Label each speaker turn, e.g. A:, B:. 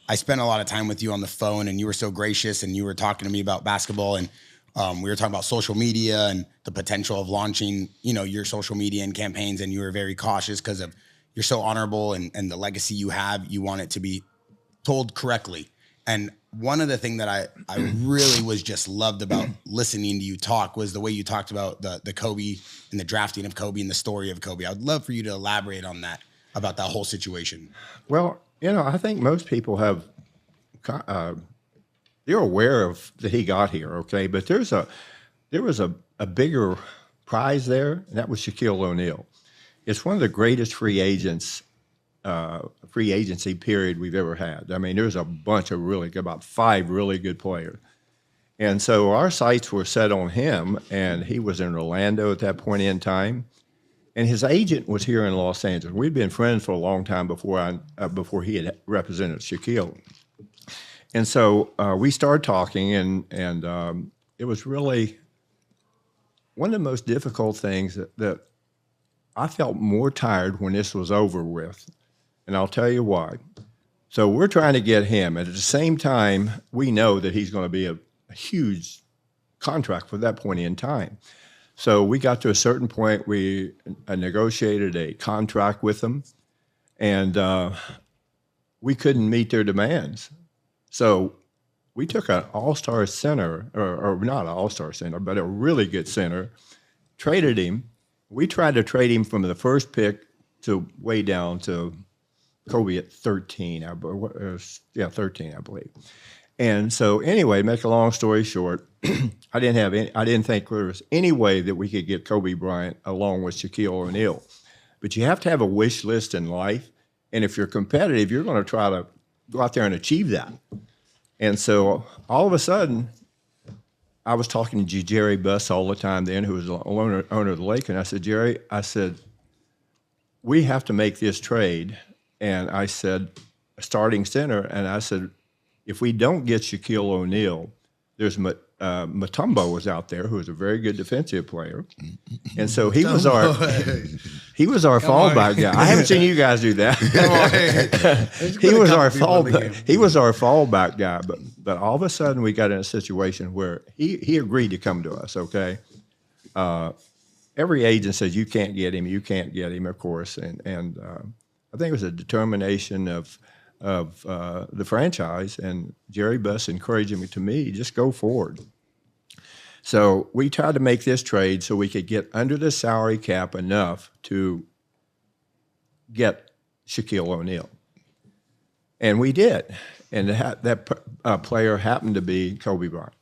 A: I spent a lot of time with you on the phone, and you were so gracious, and you were talking to me about basketball, and we were talking about social media and the potential of launching, your social media and campaigns, and you were very cautious because of you're so honorable and the legacy you have. You want it to be told correctly. And one of the things that I really was just loved about listening to you talk was the way you talked about the Kobe and the drafting of Kobe and the story of Kobe. I would love for you to elaborate on that, about that whole situation.
B: Well, I think most people have, they're aware of that he got here, okay? But there was a bigger prize there, and that was Shaquille O'Neal. It's one of the greatest free agency period we've ever had. I mean, there's a bunch of about 5 really good players. And so our sights were set on him, and he was in Orlando at that point in time. And his agent was here in Los Angeles. We'd been friends for a long time before he had represented Shaquille. And so we started talking, and it was really one of the most difficult things that I felt more tired when this was over with. And I'll tell you why. So we're trying to get him. And at the same time, we know that he's going to be a huge contract for that point in time. So we got to a certain point, we negotiated a contract with them, and we couldn't meet their demands. So we took an all-star center, or not an all-star center, but a really good center, traded him. We tried to trade him from the first pick to way down to Kobe at 13, 13, I believe. And so anyway, make a long story short, I didn't think there was any way that we could get Kobe Bryant along with Shaquille O'Neal. But you have to have a wish list in life. And if you're competitive, you're going to try to go out there and achieve that. And so all of a sudden, I was talking to Jerry Buss all the time then, who was the owner of the Lake. And I said, Jerry, we have to make this trade. And I said, starting center. And I said, if we don't get Shaquille O'Neal, there's Mutombo was out there, who was a very good defensive player, and so he was our fallback guy. I haven't seen you guys do that. He was our fallback guy, but all of a sudden we got in a situation where he agreed to come to us. Okay, every agent says you can't get him, of course, and I think it was a determination of the franchise, and Jerry Buss encouraging me, just go forward. So we tried to make this trade so we could get under the salary cap enough to get Shaquille O'Neal. And we did. And that player happened to be Kobe Bryant.